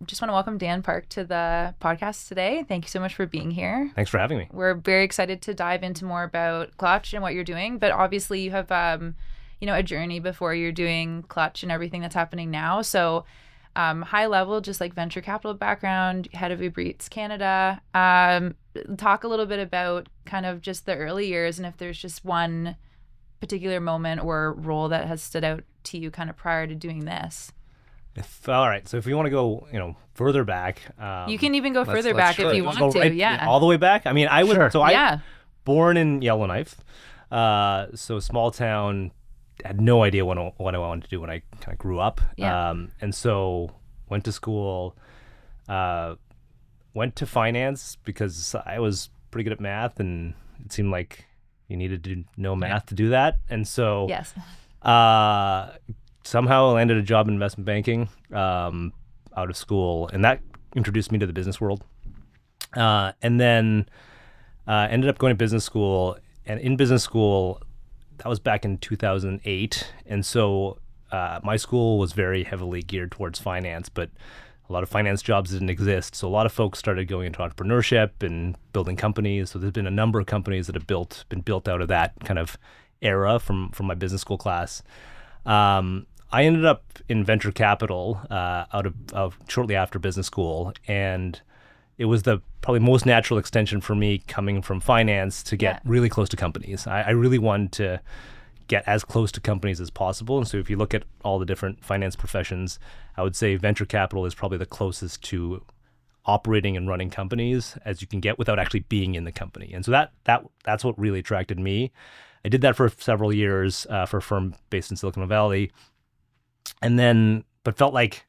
just want to welcome Dan Park to the podcast today. Thank you so much for being here. Thanks for having me. We're very excited to dive into more about Clutch and what you're doing, but obviously you have, a journey before you're doing Clutch and everything that's happening now. So high level, just like venture capital background, head of Uber Eats Canada. Talk a little bit about kind of just the early years and if there's just one particular moment or role that has stood out to you kind of prior to doing this. All right, so if we want to go, further back, you can even go further back if you want to. Right, yeah, all the way back. I mean, I was Sure. Born in Yellowknife, so small town. Had no idea what I wanted to do when I kind of grew up. Yeah. And so went to school, went to finance because I was pretty good at math, and it seemed like you needed to know math to do that. And so Yes. Somehow I landed a job in investment banking out of school, and that introduced me to the business world. And then ended up going to business school, and in business school, that was back in 2008. And so my school was very heavily geared towards finance, but a lot of finance jobs didn't exist. So a lot of folks started going into entrepreneurship and building companies. So there's been a number of companies that have been built out of that kind of era from my business school class. I ended up in venture capital out of shortly after business school, and it was the probably most natural extension for me coming from finance to get really close to companies. I really wanted to get as close to companies as possible. And so if you look at all the different finance professions, I would say venture capital is probably the closest to operating and running companies as you can get without actually being in the company. And so that's what really attracted me. I did that for several years for a firm based in Silicon Valley. And then, but felt like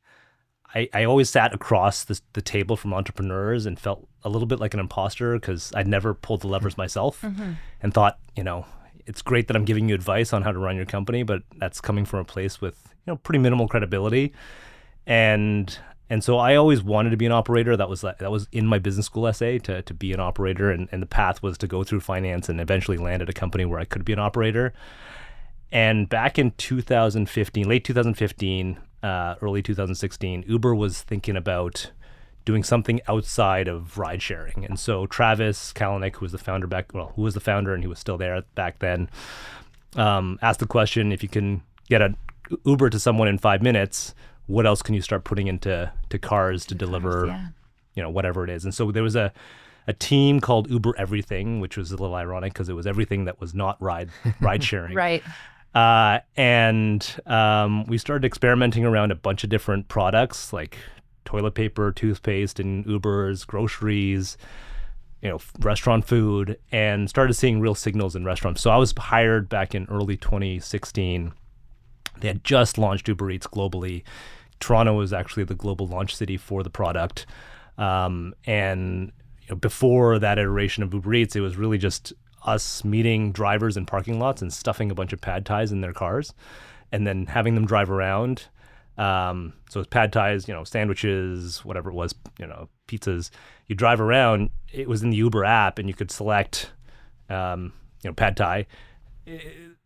I always sat across the table from entrepreneurs and felt a little bit like an imposter because I'd never pulled the levers myself and thought, it's great that I'm giving you advice on how to run your company, but that's coming from a place with, pretty minimal credibility. And so I always wanted to be an operator. That was in my business school essay to be an operator. And the path was to go through finance and eventually land at a company where I could be an operator. And back in 2015, late 2015, early 2016, Uber was thinking about doing something outside of ride sharing. And so Travis Kalanick, who was the founder and he was still there back then, asked the question, if you can get an Uber to someone in 5 minutes, what else can you start putting into cars to deliver, whatever it is. And so there was a team called Uber Everything, which was a little ironic because it was everything that was not ride sharing. Right. And we started experimenting around a bunch of different products like toilet paper, toothpaste, and Ubers, groceries, restaurant food, and started seeing real signals in restaurants. So I was hired back in early 2016. They had just launched Uber Eats globally. Toronto was actually the global launch city for the product. And before that iteration of Uber Eats, it was really just us meeting drivers in parking lots and stuffing a bunch of pad thais in their cars and then having them drive around. So it's pad thais, sandwiches, whatever it was, pizzas. You drive around, it was in the Uber app and you could select, pad thai.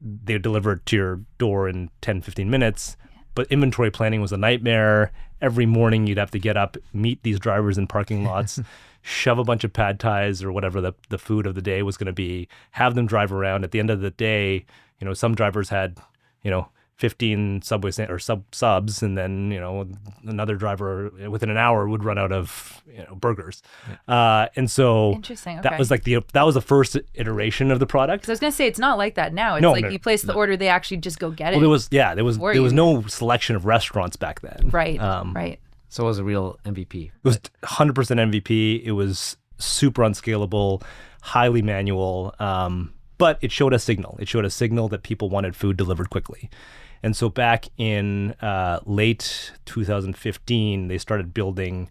They deliver it to your door in 10, 15 minutes. But inventory planning was a nightmare. Every morning you'd have to get up, meet these drivers in parking lots, shove a bunch of pad thais or whatever the food of the day was going to be, have them drive around. At the end of the day, some drivers had, 15 Subway or subs, and then, another driver within an hour would run out of, burgers. And so Interesting. Okay. that was that was the first iteration of the product. So I was going to say, it's not like that now. It's you place the order, they actually just go get it. Well, there was no selection of restaurants back then. Right. Right. So it was a real MVP. It was 100% MVP. It was super unscalable, highly manual, but it showed a signal. It showed a signal that people wanted food delivered quickly. And so back in late 2015, they started building.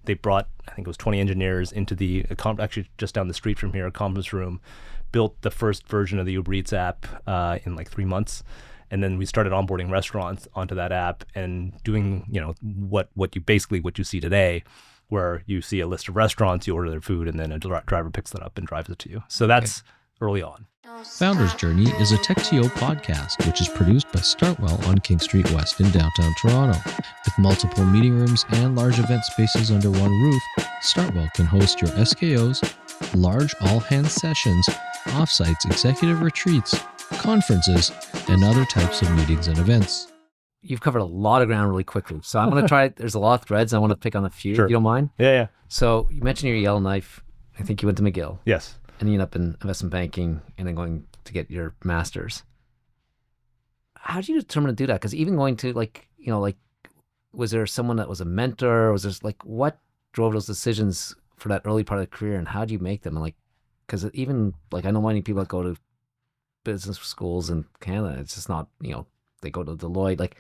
They brought, I think it was 20 engineers into actually just down the street from here, a conference room, built the first version of the Uber Eats app in like 3 months. And then we started onboarding restaurants onto that app and doing, what you see today, where you see a list of restaurants, you order their food, and then a driver picks that up and drives it to you. So that's early on. Founder's Journey is a TechTO podcast, which is produced by Startwell on King Street West in downtown Toronto. With multiple meeting rooms and large event spaces under one roof, Startwell can host your SKOs, large all-hands sessions, offsites, executive retreats, conferences, and other types of meetings and events. You've covered a lot of ground really quickly. So I'm going to try, there's a lot of threads. I want to pick on a few, Sure. if you don't mind. Yeah. So you mentioned your Yellowknife. I think you went to McGill. Yes. And you ended up in investment banking and then going to get your master's. How did you determine to do that? Because even going to was there someone that was a mentor? Was there what drove those decisions for that early part of the career, and how do you make them? And because even I know many people that go to business schools in Canada, it's just not, they go to Deloitte.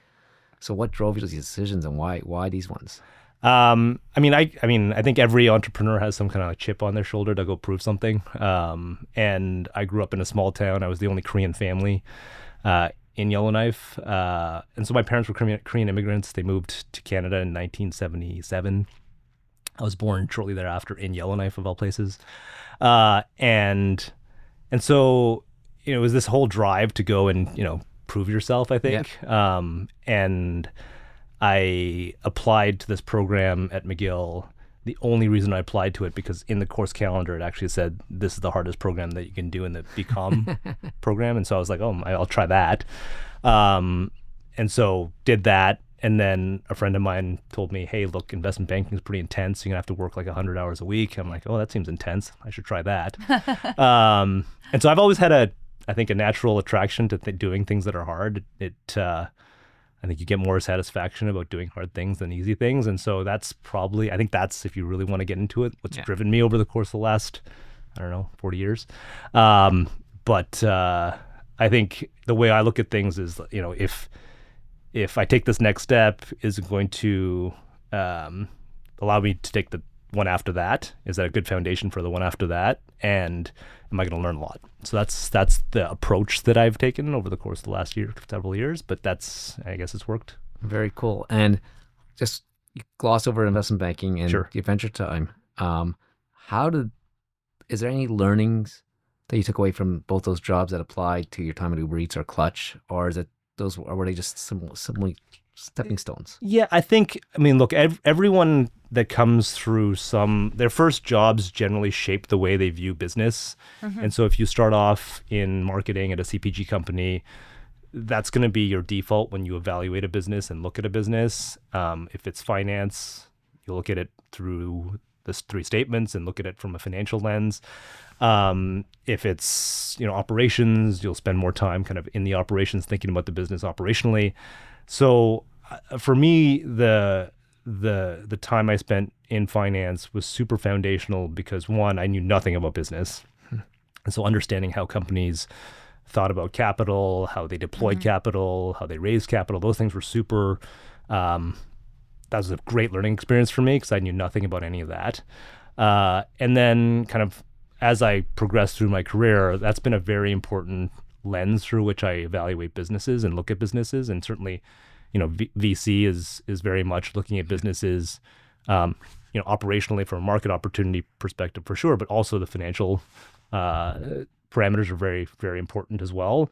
So what drove you to these decisions, and why these ones? I think every entrepreneur has some kind of chip on their shoulder to go prove something. And I grew up in a small town. I was the only Korean family in Yellowknife. And so my parents were Korean immigrants. They moved to Canada in 1977. I was born shortly thereafter in Yellowknife, of all places. And so, it was this whole drive to go and, prove yourself, I think. Yeah. And I applied to this program at McGill. The only reason I applied to it because in the course calendar it actually said this is the hardest program that you can do in the BCom program, and so I was like, oh, I'll try that. And so did that, and then a friend of mine told me, hey, look, investment banking is pretty intense. You're gonna have to work 100 hours a week. I'm like, oh, that seems intense. I should try that. And so I've always had a natural attraction to doing things that are hard. I think you get more satisfaction about doing hard things than easy things. And so that's probably, I think that's, if you really want to get into it, what's driven me over the course of the last, 40 years. But I think the way I look at things is, if I take this next step, is it going to allow me to take the one after that? Is that a good foundation for the one after that? And am I going to learn a lot? So that's the approach that I've taken over the course of the last several years. But I guess it's worked. Very cool. And just you gloss over investment banking and Sure. your venture time. Is there any learnings that you took away from both those jobs that applied to your time at Uber Eats or Clutch, or were they just similarly stepping stones? Yeah, look, everyone that comes through their first jobs generally shape the way they view business. Mm-hmm. And so if you start off in marketing at a CPG company, that's going to be your default when you evaluate a business and look at a business. If it's finance, you look at it through the 3 statements and look at it from a financial lens. If it's, operations, you'll spend more time kind of in the operations thinking about the business operationally. So for me, the time I spent in finance was super foundational because, one, I knew nothing about business. And so understanding how companies thought about capital, how they deployed capital, how they raised capital, those things were super, that was a great learning experience for me because I knew nothing about any of that. And then kind of as I progressed through my career, that's been a very important lens through which I evaluate businesses and look at businesses. And certainly, VC is very much looking at businesses, operationally from a market opportunity perspective for sure, but also the financial parameters are very, very important as well.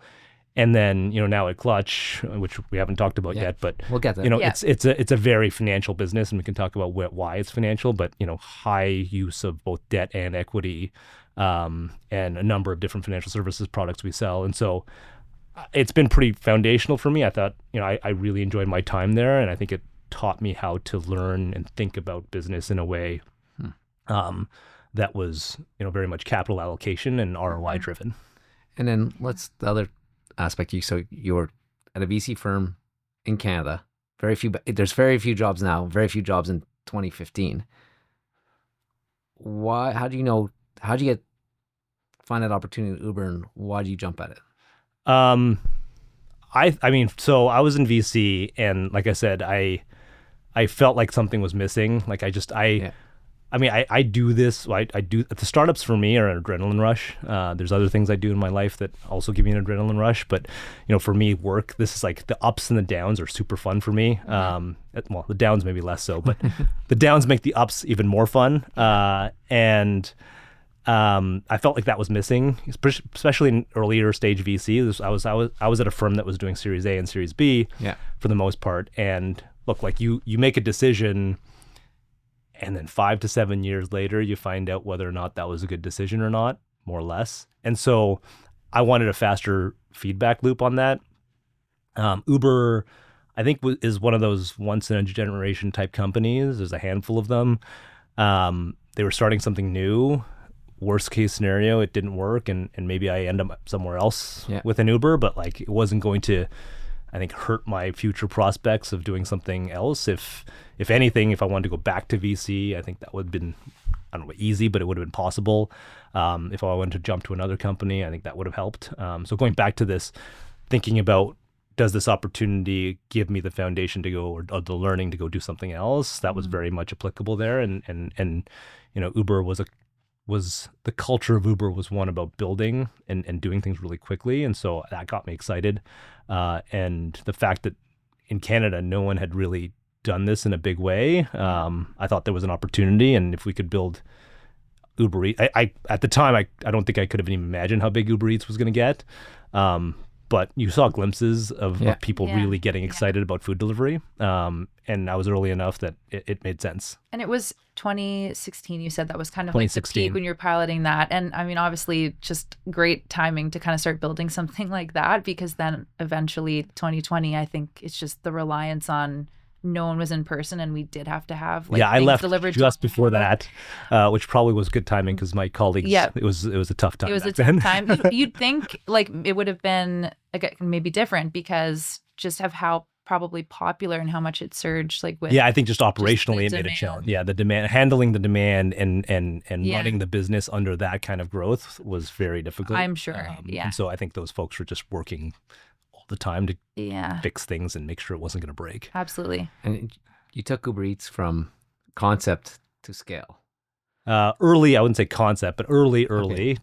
And then, now at Clutch, which we haven't talked about yet, but we'll get there. It's a very financial business, and we can talk about why it's financial, but high use of both debt and equity, and a number of different financial services products we sell. And so it's been pretty foundational for me. I thought, I really enjoyed my time there, and I think it taught me how to learn and think about business in a way that was, very much capital allocation and ROI driven. And then the other aspect, so you're at a VC firm in Canada. There's very few jobs now, very few jobs in 2015. How do you find that opportunity at Uber, and why do you jump at it? So I was in VC, and like I said, I felt like something was missing. I do this. I do the startups for me are an adrenaline rush. There's other things I do in my life that also give me an adrenaline rush. But for me, work. This is the ups and the downs are super fun for me. Well, the downs maybe less so, but the downs make the ups even more fun. And I felt like that was missing, especially in earlier stage VC. I was at a firm that was doing Series A and Series B for the most part. And look, like you make a decision, and then 5 to 7 years later, you find out whether or not that was a good decision or not, more or less. And so I wanted a faster feedback loop on that. Uber, I think, is one of those once in a generation type companies. There's a handful of them. They were starting something new. Worst case scenario, it didn't work, and maybe I end up somewhere else with an Uber, but like it wasn't going to, I think, hurt my future prospects of doing something else. If anything, if I wanted to go back to VC, I think that would have been, I don't know, easy, but it would have been possible. If I wanted to jump to another company, I think that would have helped. So going back to this, thinking about, does this opportunity give me the foundation to go, or the learning to go do something else? That was very much applicable there. And Uber was the culture of Uber was one about building and doing things really quickly. And so that got me excited. And the fact that in Canada, no one had really done this in a big way, I thought there was an opportunity. And if we could build Uber Eats, I at the time, I don't think I could have even imagined how big Uber Eats was going to get. But you saw glimpses of people really getting excited about food delivery. And I was early enough that it made sense. And it was 2016, you said that was kind of like the peak when you were piloting that. And I mean, obviously just great timing to kind of start building something like that, because then eventually 2020, I think it's just the reliance on no one was in person, and we did have to have I left delivered just before that, which probably was good timing because my colleagues, it was a tough time. It was back a tough then. time. You'd think like it would have been maybe different because just of how probably popular and how much it surged with I think just operationally it made a challenge. The demand, handling the demand and running the business under that kind of growth was very difficult. I'm sure. And so I think those folks were just working all the time to fix things and make sure it wasn't going to break. Absolutely. And you took Uber Eats from concept to scale. Early, I wouldn't say concept, but early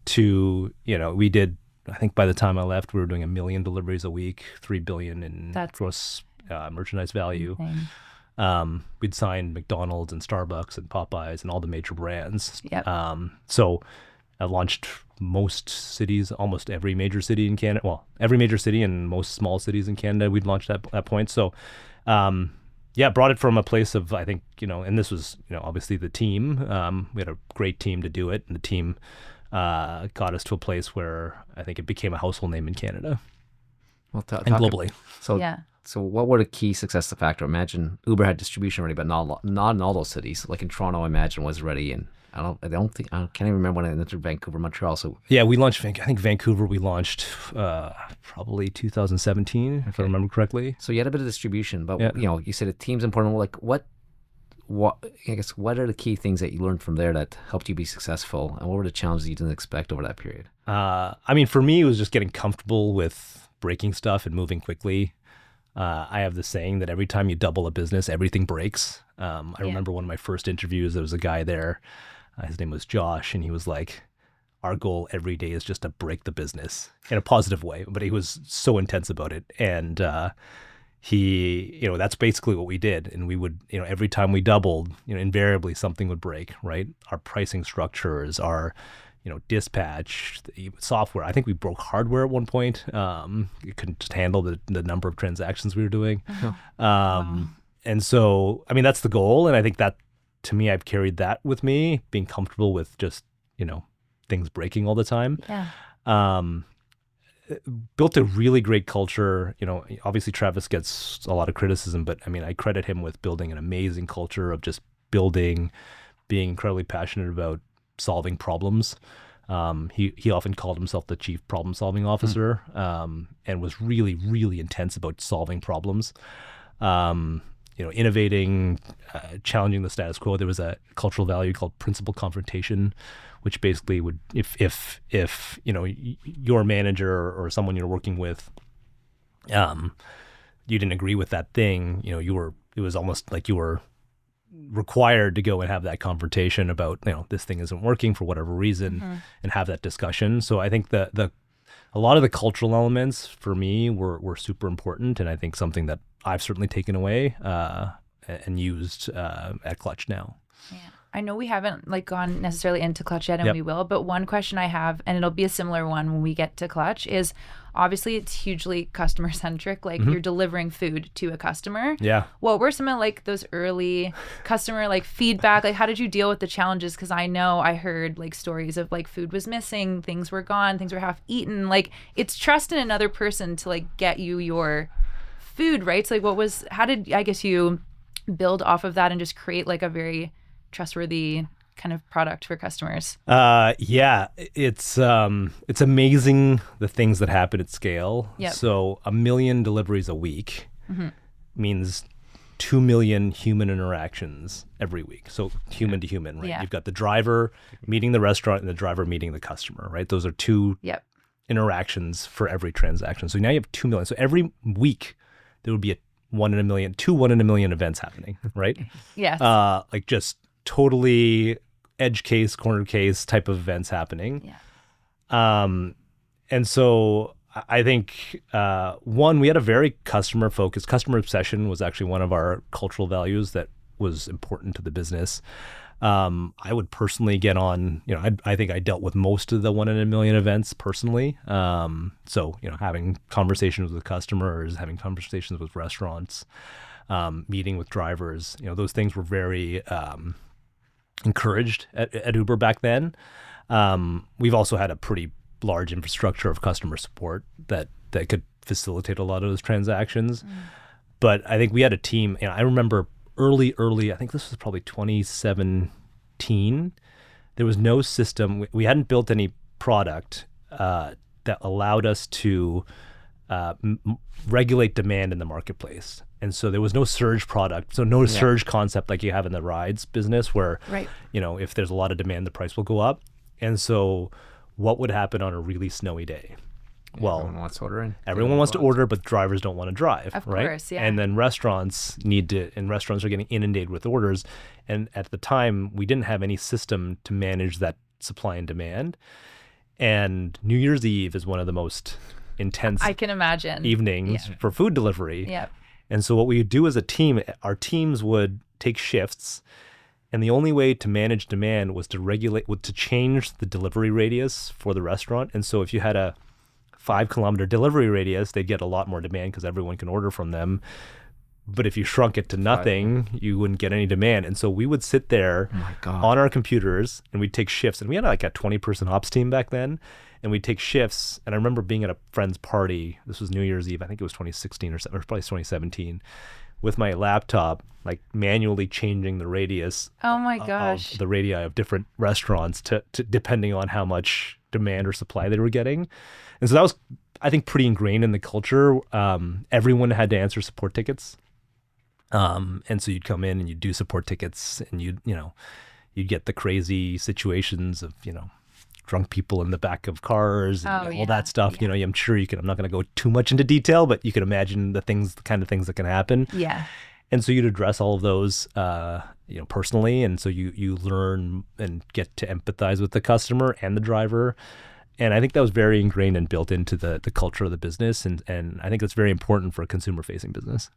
to, we did, I think by the time I left, we were doing 1 million deliveries a week, 3 billion in gross merchandise value. We'd signed McDonald's and Starbucks and Popeyes and all the major brands. So I launched most cities, almost every major city in Canada. Well, every major city and most small cities in Canada, we'd launched at that point. So, brought it from a place of, I think, and this was, obviously the team. We had a great team to do it, and the team got us to a place where I think it became a household name in Canada and globally. So what were the key success factors? Imagine Uber had distribution already, but not in all those cities. Like in Toronto, I imagine was ready, and I can't even remember when I entered Vancouver, Montreal. So we launched. I think Vancouver we launched probably 2017, if I remember correctly. So you had a bit of distribution, but you said the team's important. Like what are the key things that you learned from there that helped you be successful, and what were the challenges you didn't expect over that period? For me, it was just getting comfortable with breaking stuff and moving quickly. I have the saying that every time you double a business, everything breaks. I remember one of my first interviews, there was a guy there, his name was Josh, and he was like, our goal every day is just to break the business in a positive way, but he was so intense about it. And that's basically what we did. And we would, every time we doubled, invariably something would break, right? Our pricing structures, our dispatch, software. I think we broke hardware at one point. It couldn't just handle the number of transactions we were doing. And so, that's the goal. And I think that, to me, I've carried that with me, being comfortable with just, things breaking all the time. Built a really great culture. Obviously Travis gets a lot of criticism, but I credit him with building an amazing culture of just being incredibly passionate about solving problems. He often called himself the chief problem solving officer, and was really, really intense about solving problems. Innovating, challenging the status quo. There was a cultural value called principal confrontation, which basically would, if your manager or someone you're working with, you didn't agree with that thing, it was almost like you were required to go and have that confrontation about, this thing isn't working for whatever reason, and have that discussion. So I think a lot of the cultural elements for me were super important, and I think something that I've certainly taken away and used at Clutch now. I know we haven't like gone necessarily into Clutch yet, and Yep. we will, but one question I have, and it'll be a similar one when we get to Clutch, is obviously it's hugely customer centric. Like you're delivering food to a customer. Yeah. What were some of like those early customer like feedback? Like how did you deal with the challenges? Because I know I heard like stories of like food was missing, things were gone, things were half eaten. Like it's trust in another person to like get you your food, right? So like how did I guess you build off of that and just create like a very trustworthy kind of product for customers? Yeah, it's amazing the things that happen at scale. Yep. So 1 million deliveries a week means 2 million human interactions every week. So human to human, right? Yeah. You've got the driver meeting the restaurant and the driver meeting the customer, right? Those are two Yep. interactions for every transaction. So now you have 2 million. So every week there would be a 1 in a million, 2 1 in a million events happening, right? Yes. Like just totally edge case, corner case type of events happening. Yeah. And so I think, one, we had a very customer focused, customer obsession was actually one of our cultural values that was important to the business. I would personally get on, I think I dealt with most of the 1 in a million events personally. So, having conversations with customers, having conversations with restaurants, meeting with drivers, those things were very encouraged at Uber back then. We've also had a pretty large infrastructure of customer support that could facilitate a lot of those transactions. But I think we had a team, I remember early, I think this was probably 2017, there was no system. We hadn't built any product that allowed us to regulate demand in the marketplace. And so there was no surge product. So no surge concept like you have in the rides business where, Right. If there's a lot of demand, the price will go up. And so what would happen on a really snowy day? Well, Everyone wants to order in. everyone wants to order, but drivers don't want to drive, Of right? course, yeah. And then restaurants are getting inundated with orders. And at the time, we didn't have any system to manage that supply and demand. And New Year's Eve is one of the most intense I can imagine. evenings for food delivery. Yep. And so what we would do as a team, our teams would take shifts, and the only way to manage demand was to change the delivery radius for the restaurant. And so if you had a 5-kilometer delivery radius, they'd get a lot more demand because everyone can order from them. But if you shrunk it to nothing, you wouldn't get any demand. And so we would sit there on our computers and we'd take shifts. And we had like a 20-person ops team back then. And we'd take shifts. And I remember being at a friend's party. This was New Year's Eve. I think it was 2016 or probably 2017. With my laptop, like manually changing the radius Oh my gosh. of the radii of different restaurants to depending on how much demand or supply they were getting. And so that was, I think, pretty ingrained in the culture. Everyone had to answer support tickets. And so you'd come in and you'd do support tickets and you'd get the crazy situations of, drunk people in the back of cars and all that stuff. Yeah. I'm sure I'm not going to go too much into detail, but you can imagine the kind of things that can happen. Yeah. And so you'd address all of those, personally. And so you learn and get to empathize with the customer and the driver. And I think that was very ingrained and built into the culture of the business. And I think that's very important for a consumer-facing business.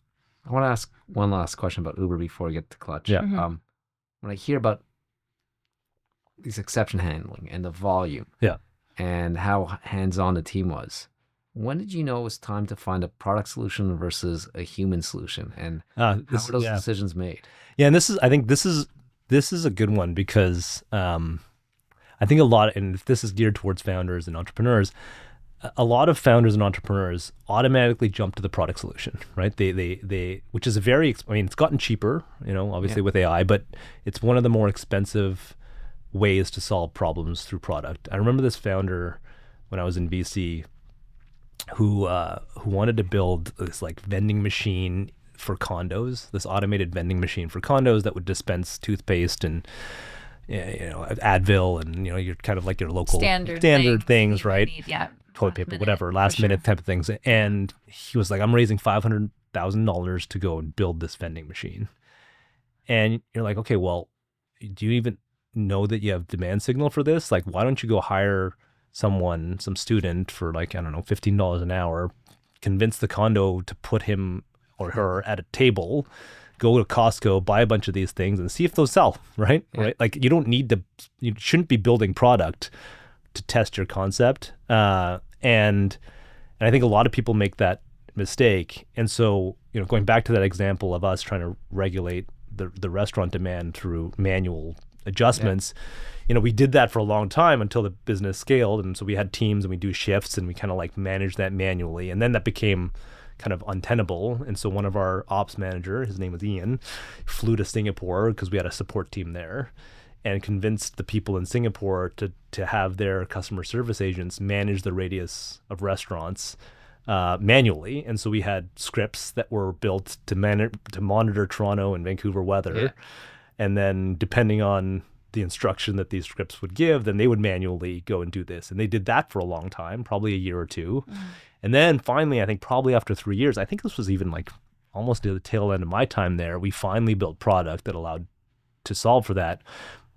I want to ask one last question about Uber before we get to Clutch. Yeah. When I hear about these exception handling and the volume and how hands-on the team was, when did you know it was time to find a product solution versus a human solution? And how were those decisions made? Yeah, and I think this is a good one because I think and if this is geared towards founders and entrepreneurs, a lot of founders and entrepreneurs automatically jump to the product solution, right? They which is it's gotten cheaper, obviously with AI, but it's one of the more expensive ways to solve problems through product. I remember this founder when I was in VC who wanted to build this like vending machine for condos, this automated vending machine for condos that would dispense toothpaste and Advil and you're kind of like your local standard things, right? Toilet paper, whatever, last minute type of things. And he was like, I'm raising $500,000 to go and build this vending machine. And you're like, okay, well, do you even know that you have demand signal for this? Like, why don't you go hire some student for like, I don't know, $15 an hour, convince the condo to put him or her at a table, go to Costco, buy a bunch of these things and see if those sell, right? Yeah. Right? Like you shouldn't be building product to test your concept. And I think a lot of people make that mistake. And so, going back to that example of us trying to regulate the restaurant demand through manual adjustments, we did that for a long time until the business scaled. And so we had teams and we do shifts and we kind of like manage that manually. And then that became kind of untenable. And so one of our ops manager, his name was Ian, flew to Singapore because we had a support team there, and convinced the people in Singapore to have their customer service agents manage the radius of restaurants manually. And so we had scripts that were built to monitor Toronto and Vancouver weather. Yeah. And then depending on the instruction that these scripts would give, then they would manually go and do this. And they did that for a long time, probably a year or two. And then finally, I think probably after 3 years, I think this was even like almost at the tail end of my time there, we finally built product that allowed to solve for that.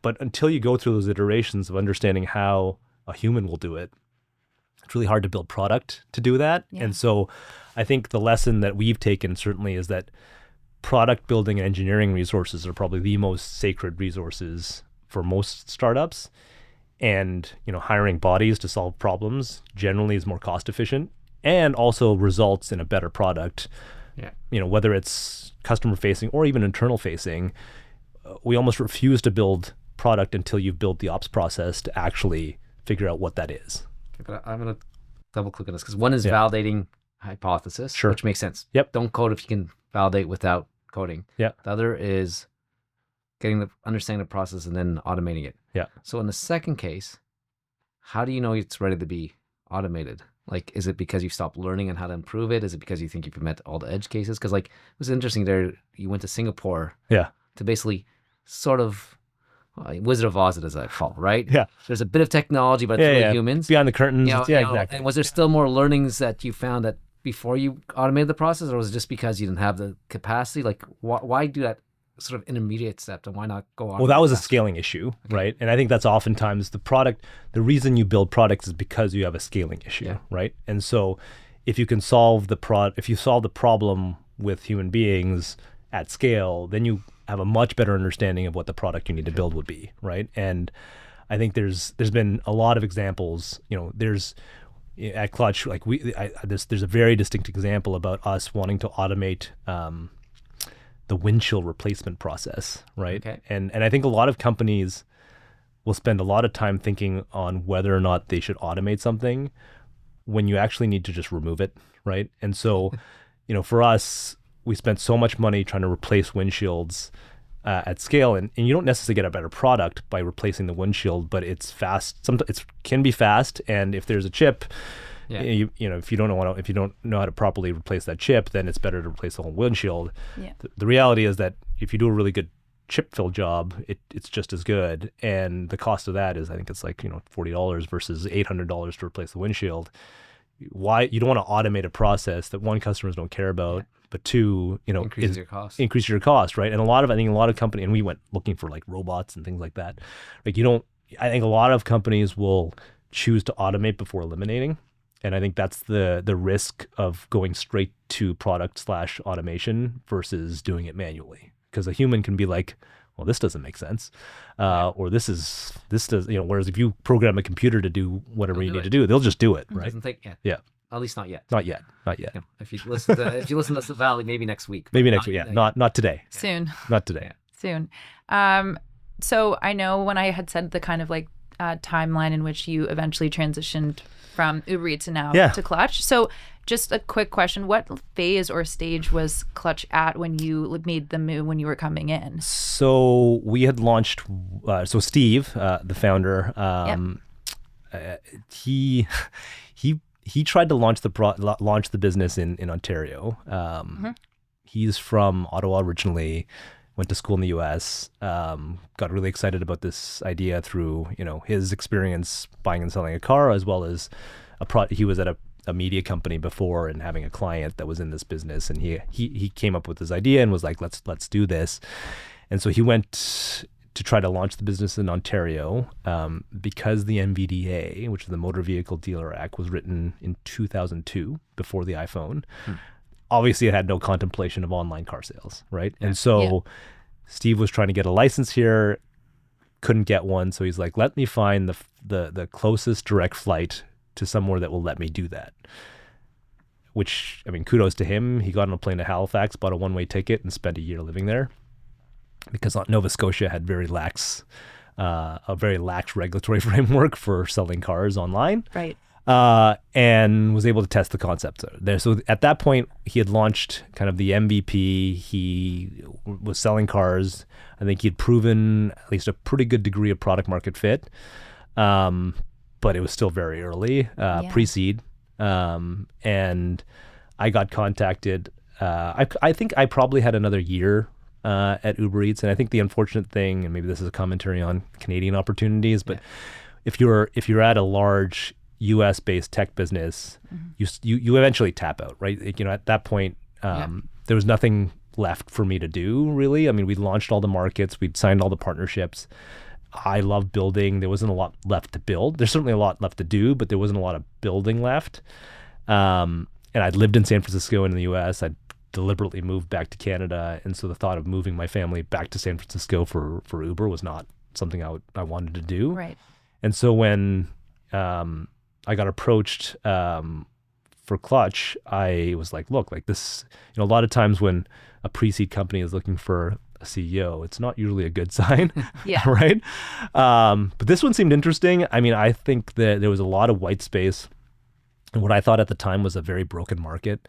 But until you go through those iterations of understanding how a human will do it, it's really hard to build product to do that. Yeah. And so I think the lesson that we've taken certainly is that product building and engineering resources are probably the most sacred resources for most startups. And, hiring bodies to solve problems generally is more cost efficient and also results in a better product. Yeah. Whether it's customer facing or even internal facing, we almost refuse to build product until you've built the ops process to actually figure out what that is. I'm going to double click on this because one is validating hypothesis, Sure. which makes sense. Yep. Don't code if you can validate without coding. Yeah. The other is understanding the process and then automating it. Yeah. So in the second case, how do you know it's ready to be automated? Like, is it because you stopped learning on how to improve it? Is it because you think you've met all the edge cases? Because it was interesting there, you went to Singapore to basically sort of Wizard of Oz it as I call, right? Yeah. There's a bit of technology, but it's really humans. Behind the curtains. Exactly. And was there still more learnings that you found that before you automated the process, or was it just because you didn't have the capacity? Like, why do that sort of intermediate step, and why not go on? Well, that was a scaling issue, right? And I think that's oftentimes the reason you build products is because you have a scaling issue, right? And so if you can solve the problem with human beings at scale, then you have a much better understanding of what the product you need to build would be, right? And I think there's been a lot of examples. There's at Clutch, like there's a very distinct example about us wanting to automate the windshield replacement process, right? Okay. And I think a lot of companies will spend a lot of time thinking on whether or not they should automate something when you actually need to just remove it, right? And so, for us, we spent so much money trying to replace windshields at scale, and you don't necessarily get a better product by replacing the windshield, but it's fast. It can be fast, and if there's a chip, if you don't know how to properly replace that chip, then it's better to replace the whole windshield. Yeah. The reality is that if you do a really good chip fill job, it's just as good, and the cost of that is, I think it's like $40 versus $800 to replace the windshield. Why you don't want to automate a process that one, customers don't care about, but two, increases your cost, right? And I think a lot of companies, and we went looking for like robots and things like that. Like I think a lot of companies will choose to automate before eliminating. And I think that's the risk of going straight to product/automation versus doing it manually. Because a human can be like, well, this doesn't make sense. Or this does, whereas if you program a computer to do whatever you need to do, they'll just do it, It right? doesn't take Yeah. At least not yet. Not yet. If you listen to us at Valley, maybe next week. Maybe next week. Yeah. Not today. Soon. Not today. Soon. So I know when I had said the kind of like timeline in which you eventually transitioned from Uber Eats and now to Clutch. So just a quick question. What phase or stage was Clutch at when you made the move when you were coming in? So we had launched, so Steve, the founder, he tried to launch the business in Ontario. He's from Ottawa originally, went to school in the U.S., got really excited about this idea through his experience buying and selling a car, as well as he was at a media company before and having a client that was in this business, and he came up with this idea and was like, let's do this. And so he went to try to launch the business in Ontario because the MVDA, which is the Motor Vehicle Dealer Act, was written in 2002 before the iPhone. obviously it had no contemplation of online car sales, right? Yeah. And so Steve was trying to get a license here, couldn't get one, so he's like, let me find the closest direct flight to somewhere that will let me do that. Which, I mean, kudos to him. He got on a plane to Halifax, bought a one-way ticket, and spent a year living there, because Nova Scotia had a very lax regulatory framework for selling cars online. Right. And was able to test the concept there. So at that point, he had launched kind of the MVP. He was selling cars. I think he'd proven at least a pretty good degree of product market fit, but it was still very early, pre-seed. And I got contacted. I think I probably had another year at Uber Eats, and I think the unfortunate thing, and maybe this is a commentary on Canadian opportunities, but if you're at a large U.S.-based tech business, you eventually tap out, right? At that point, there was nothing left for me to do, really. I mean, we'd launched all the markets, we'd signed all the partnerships. I love building. There wasn't a lot left to build. There's certainly a lot left to do, but there wasn't a lot of building left. And I'd lived in San Francisco and in the U.S. I'd deliberately moved back to Canada, and so the thought of moving my family back to San Francisco for Uber was not something I wanted to do. Right. And so when I got approached for Clutch, I was like, look, like this, a lot of times when a pre-seed company is looking for a CEO, it's not usually a good sign, right? But this one seemed interesting. I mean, I think that there was a lot of white space, and what I thought at the time was a very broken market.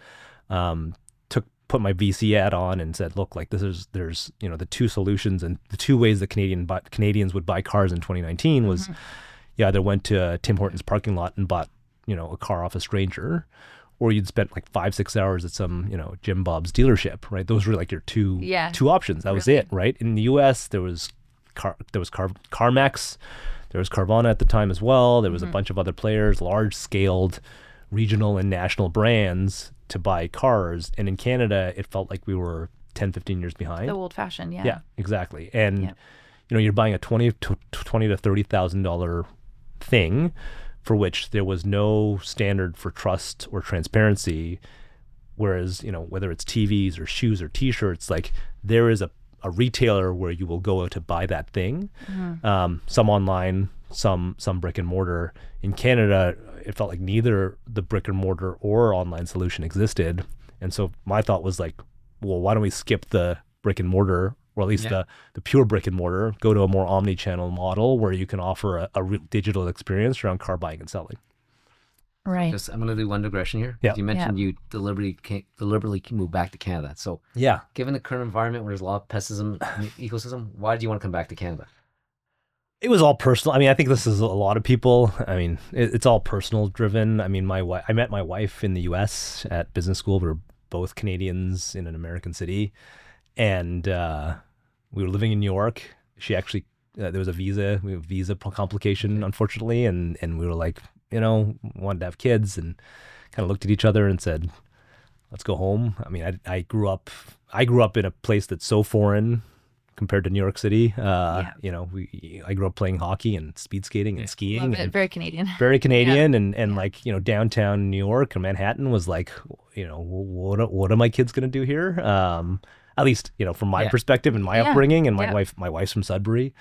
Put my VC ad on and said, look, like there's the two solutions and the two ways that Canadians would buy cars in 2019 was you either went to Tim Hortons parking lot and bought, a car off a stranger, or you'd spent like 5-6 hours at some, Jim Bob's dealership, right? Those were like your two options. That was it, right? In the US, there was CarMax, there was Carvana at the time as well. There was a bunch of other players, large-scaled regional and national brands to buy cars. And in Canada, it felt like we were 10, 15 years behind. The old-fashioned, Yeah, exactly. And, you're buying a $20,000 to $30,000 thing for which there was no standard for trust or transparency. Whereas, whether it's TVs or shoes or T-shirts, like there is a retailer where you will go out to buy that thing. Some online, some brick and mortar. In Canada, it felt like neither the brick and mortar or online solution existed. And so my thought was like, well, why don't we skip the brick and mortar, or at least the pure brick and mortar, go to a more omni-channel model where you can offer a digital experience around car buying and selling. Right. I'm going to do one digression here. Yeah. You mentioned you deliberately moved back to Canada. So given the current environment where there's a lot of pessimism in the ecosystem, why did you want to come back to Canada? It was all personal. I mean, I think this is a lot of people. I mean, it's all personal driven. I mean, I met my wife in the U.S. at business school. We were both Canadians in an American city, and we were living in New York. She actually, there was a visa complication, unfortunately, and we were like, wanted to have kids, and kind of looked at each other and said, let's go home. I mean, I grew up in a place that's so foreign compared to New York City. I grew up playing hockey and speed skating and skiing. Love it. And Very Canadian. very Canadian. And like, downtown New York or Manhattan was like, what are my kids going to do here? At least, from my perspective and my upbringing, and my wife's from Sudbury.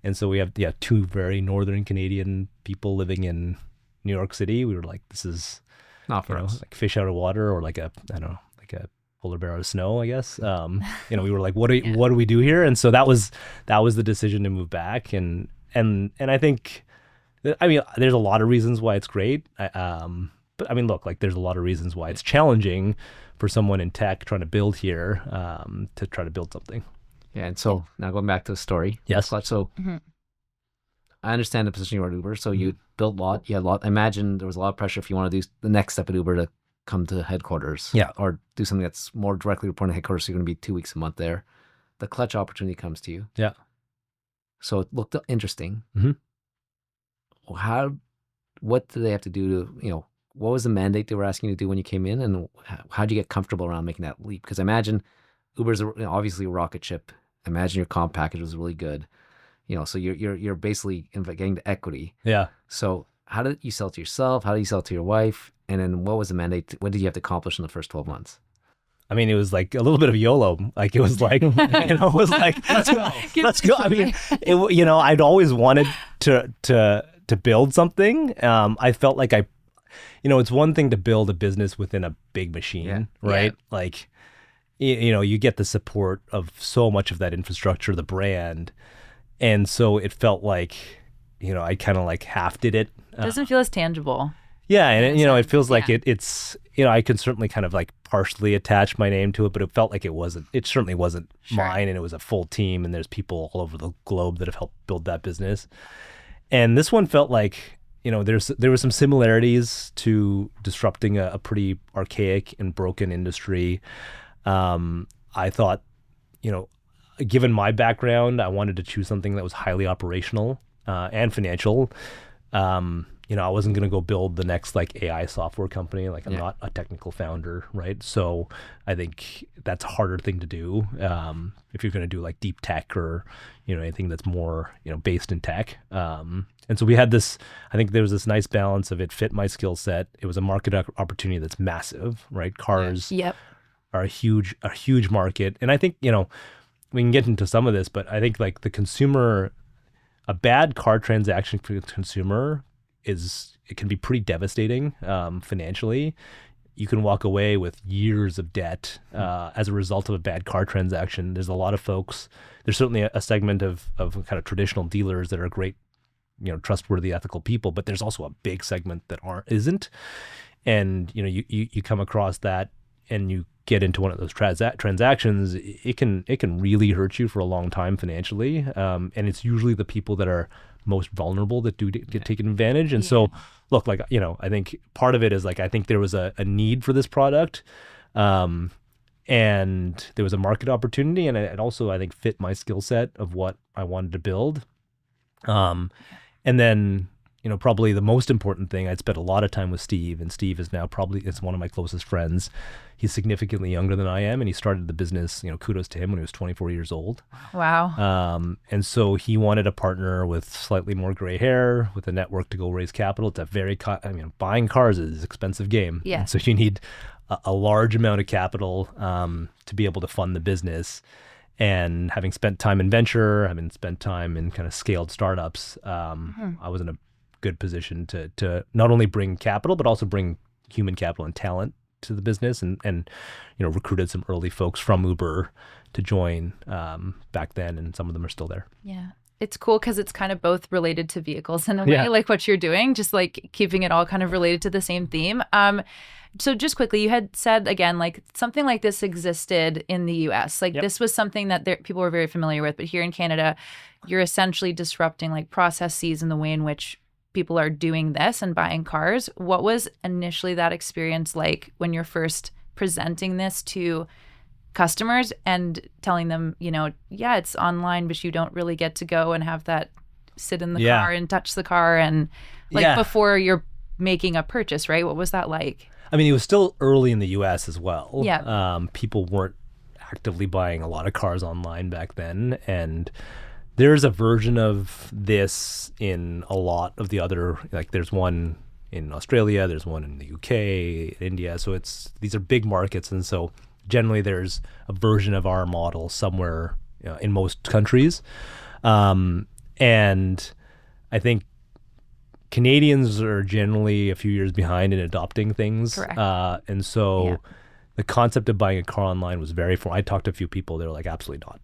And so we have, two very Northern Canadian people living in New York City. We were like, this is not for us. Like fish out of water, or like a polar bear out of snow, I guess. We were like, what do we do here? And so that was the decision to move back. And I think, I mean, there's a lot of reasons why it's great. But I mean, look, like there's a lot of reasons why it's challenging for someone in tech trying to build here, to try to build something. Yeah. And so now going back to the story. Yes. So I understand the position you were at Uber. So you built a lot. You had a lot. I imagine there was a lot of pressure if you want to do the next step at Uber to come to headquarters. Yeah. Or do something that's more directly reporting to headquarters. So you're going to be 2 weeks a month there. The Clutch opportunity comes to you. Yeah. So it looked interesting. Mm-hmm. What do they have to do to, what was the mandate they were asking you to do when you came in, and how do you get comfortable around making that leap? Because I imagine Uber's obviously a rocket ship. I imagine your comp package was really good. So you're basically getting to equity. Yeah. So how did you sell to yourself? How did you sell to your wife? And then what was the mandate? What did you have to accomplish in the first 12 months? I mean, it was like a little bit of YOLO. Like it was like, it was like, let's go. I mean, I'd always wanted to build something. I felt like it's one thing to build a business within a big machine, right? Yeah. Like, you get the support of so much of that infrastructure, the brand. And so it felt like, I kind of like half did it. Doesn't feel as tangible. Yeah, and it feels like it's I can certainly kind of like partially attach my name to it, but it felt like it certainly wasn't mine, and it was a full team, and there's people all over the globe that have helped build that business. And this one felt like, there were some similarities to disrupting a pretty archaic and broken industry. I thought, given my background, I wanted to choose something that was highly operational and financial. I wasn't going to go build the next like AI software company. Like I'm not a technical founder, right? So I think that's a harder thing to do if you're going to do like deep tech or, anything that's more, based in tech. And so we had this, I think there was this nice balance of it fit my skill set. It was a market opportunity that's massive, right? Cars are a huge market. And I think, we can get into some of this, but I think like a bad car transaction for the consumer it can be pretty devastating financially. You can walk away with years of debt as a result of a bad car transaction. There's a lot of folks. There's certainly a segment of kind of traditional dealers that are great, trustworthy, ethical people, but there's also a big segment that isn't. And you come across that, and you get into one of those transactions, it can really hurt you for a long time financially. And it's usually the people that are most vulnerable that do get taken advantage. And so, look, like, I think part of it is like, I think there was a need for this product, and there was a market opportunity, and it also, I think, fit my skill set of what I wanted to build. And then, probably the most important thing, I'd spent a lot of time with Steve, and Steve is now it's one of my closest friends. He's significantly younger than I am, and he started the business, kudos to him, when he was 24 years old. Wow. And so he wanted a partner with slightly more gray hair, with a network to go raise capital. It's a very, buying cars is an expensive game. Yeah. And so you need a large amount of capital to be able to fund the business. And having spent time in venture, having spent time in kind of scaled startups, I was in a good position to not only bring capital, but also bring human capital and talent to the business, and recruited some early folks from Uber to join back then, and some of them are still there. Yeah. It's cool because it's kind of both related to vehicles in a way, like what you're doing, just like keeping it all kind of related to the same theme. So just quickly, you had said again, like something like this existed in the US. Like this was something that people were very familiar with, but here in Canada, you're essentially disrupting like processes and the way in which people are doing this and buying cars. What was initially that experience like when you're first presenting this to customers and telling them, it's online, but you don't really get to go and have that sit in the car and touch the car and before you're making a purchase, right? What was that like? I mean, it was still early in the US as well. Yeah. People weren't actively buying a lot of cars online back then, and there's a version of this in a lot of the other, like there's one in Australia, there's one in the UK, India. So these are big markets. And so generally there's a version of our model somewhere in most countries. And I think Canadians are generally a few years behind in adopting things. Correct. And so the concept of buying a car online was I talked to a few people. They were like, absolutely not.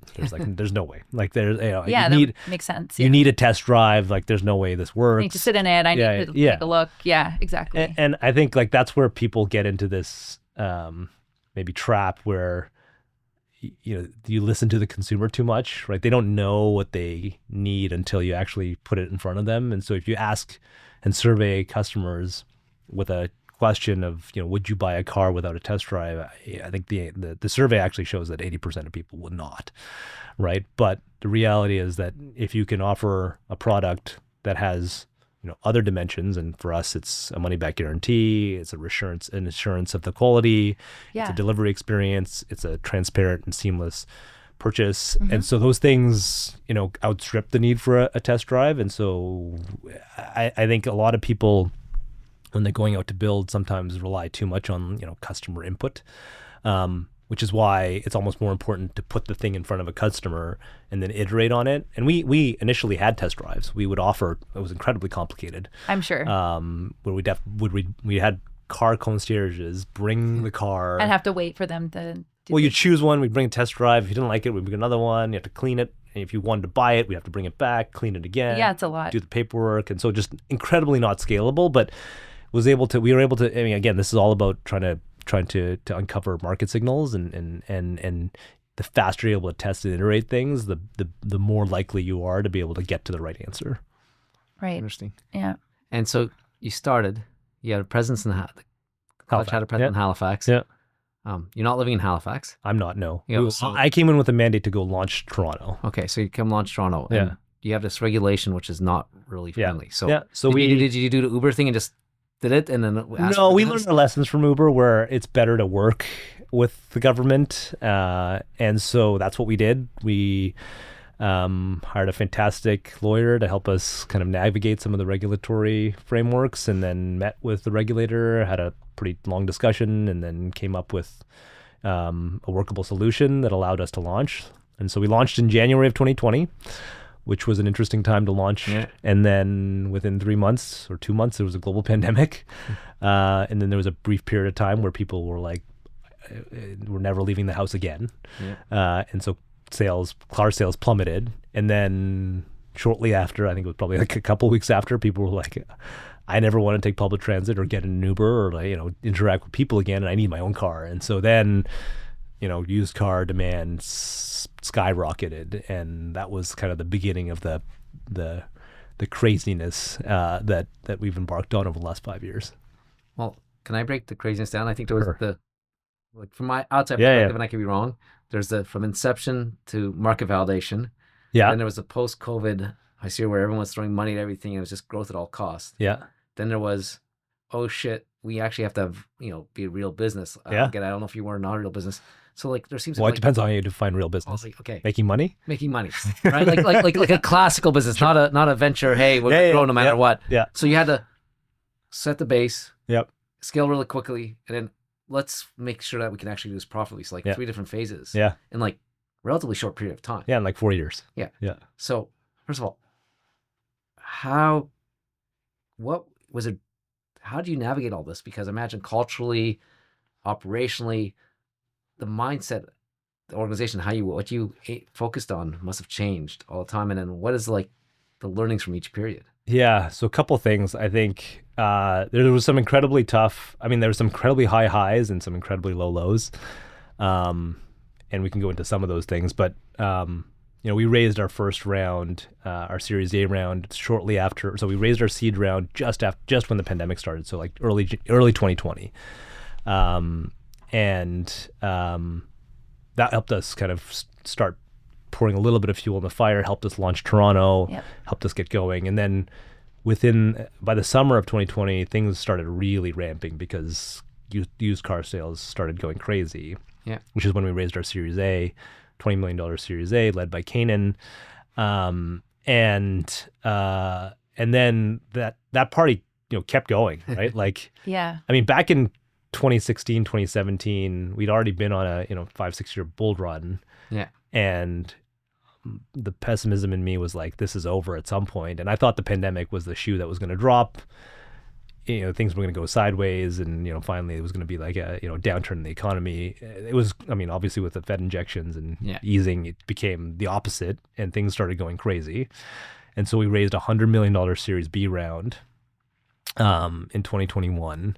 There's no way. Like that makes sense. You need a test drive. Like there's no way this works. I need to sit in it. I need to take a look. Yeah, exactly. And I think like that's where people get into this maybe trap where you listen to the consumer too much, right? They don't know what they need until you actually put it in front of them. And so if you ask and survey customers with a question of, would you buy a car without a test drive? I think the survey actually shows that 80% of people would not, right? But the reality is that if you can offer a product that has, other dimensions, and for us, it's a money-back guarantee, it's an assurance of the quality, it's a delivery experience, it's a transparent and seamless purchase. Mm-hmm. And so those things, outstrip the need for a test drive. And so I think a lot of people, when they're going out to build, sometimes rely too much on, customer input. What which is why it's almost more important to put the thing in front of a customer and then iterate on it. And we initially had test drives. We would offer, it was incredibly complicated. I'm sure. Where we had car concierges bring the car. And have to wait for them to do Well, you choose one, we'd bring a test drive. If you didn't like it, we'd bring another one. You have to clean it. And if you wanted to buy it, we have to bring it back, clean it again. Yeah, it's a lot. Do the paperwork. And so just incredibly not scalable, but we were able to, I mean, again, this is all about trying to uncover market signals and the faster you're able to test and iterate things, the more likely you are to be able to get to the right answer. Right. Interesting. Yeah. And so you had a presence in Clutch had a presence in Halifax. Yeah. You're not living in Halifax. I'm not, no. Yeah, so- I came in with a mandate to go launch Toronto. Okay, so you come launch Toronto. Yeah. And you have this regulation which is not really friendly. So, yeah. So did you do the Uber thing and just did it and then asked No, for we this? learned our lessons from Uber where it's better to work with the government. And so that's what we did. We hired a fantastic lawyer to help us kind of navigate some of the regulatory frameworks, and then met with the regulator, had a pretty long discussion, and then came up with a workable solution that allowed us to launch. And so we launched in January of 2020, which was an interesting time to launch. Yeah. And then within 3 months or 2 months, there was a global pandemic. And then there was a brief period of time where people were like, we're never leaving the house again. Yeah. And so car sales plummeted. And then shortly after, I think it was probably like a couple weeks after, people were like, I never want to take public transit or get an Uber or interact with people again, and I need my own car. And so then, used car demand skyrocketed, and that was kind of the beginning of the craziness that we've embarked on over the last 5 years. Well, can I break the craziness down? I think there was Sure. from my outside Yeah, perspective, yeah. and I could be wrong, there's from inception to market validation. Yeah, Then there was the post-COVID, I see where everyone was throwing money at everything and it was just growth at all costs. yeah, Then there was, oh shit, we actually have to have, be a real business. Yeah. Again, I don't know if you were not a real business. So there seems well, to it be depends on how you define real I was business. like, okay, Making money? making money, right? like a classical business, not a venture. Hey, we're Yeah, gonna yeah, grow no matter yeah, what. yeah. So you had to set the base, Yep. scale really quickly, and then let's make sure that we can actually do this profitably. So Yeah. 3 different phases. Yeah, In relatively short period of time. yeah, in like 4 years. Yeah. Yeah. So first of all, how do you navigate all this? Because imagine culturally, operationally, the mindset, the organization, what you focused on must have changed all the time. And then what is the learnings from each period? Yeah. So a couple things. I think there was some incredibly tough. I mean, there were some incredibly high highs and some incredibly low lows, and we can go into some of those things. But we raised our first round, our Series A round, shortly after. So we raised our seed round just when the pandemic started. So like early 2020, and that helped us kind of start pouring a little bit of fuel in the fire, helped us launch Toronto, Yep. helped us get going. And then by the summer of 2020, things started really ramping because used car sales started going crazy. Yeah. Which is when we raised our Series A, $20 million Series A, led by Canaan. And then that party, kept going, right? Yeah. I mean, back in 2016, 2017, we'd already been on a 5-6 year bull run. Yeah. And the pessimism in me was like, this is over at some point. And I thought the pandemic was the shoe that was going to drop. Things were going to go sideways, and finally it was going to be like a downturn in the economy. It was, I mean, obviously with the Fed injections and easing, it became the opposite, and things started going crazy. And so we raised $100 million Series B round in 2021.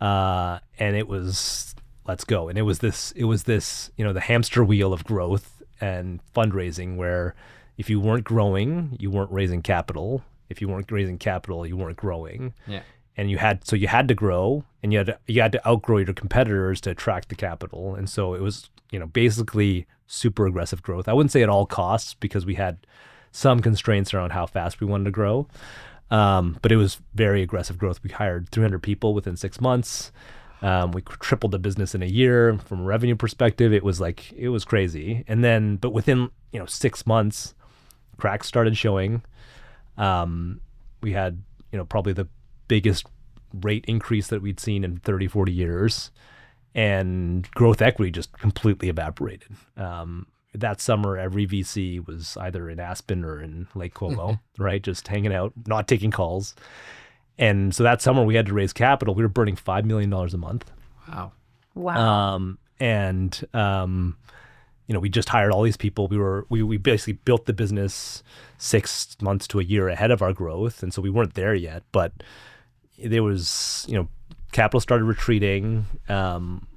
And it was, let's go. And it was this, the hamster wheel of growth and fundraising, where if you weren't growing, you weren't raising capital. If you weren't raising capital, you weren't growing. Yeah. And you had to grow, and you had to outgrow your competitors to attract the capital. And so it was, basically super aggressive growth. I wouldn't say at all costs, because we had some constraints around how fast we wanted to grow. But it was very aggressive growth. We hired 300 people within 6 months. We tripled the business in a year. From a revenue perspective, it was crazy. And then, but within 6 months, cracks started showing. We had probably the biggest rate increase that we'd seen in 30, 40 years. and growth equity just completely evaporated. That summer, every VC was either in Aspen or in Lake Como, right? Just hanging out, not taking calls. And so that summer we had to raise capital. We were burning $5 million a month. Wow. Wow. We just hired all these people. We basically built the business 6 months to a year ahead of our growth. And so we weren't there yet, but there was, capital started retreating.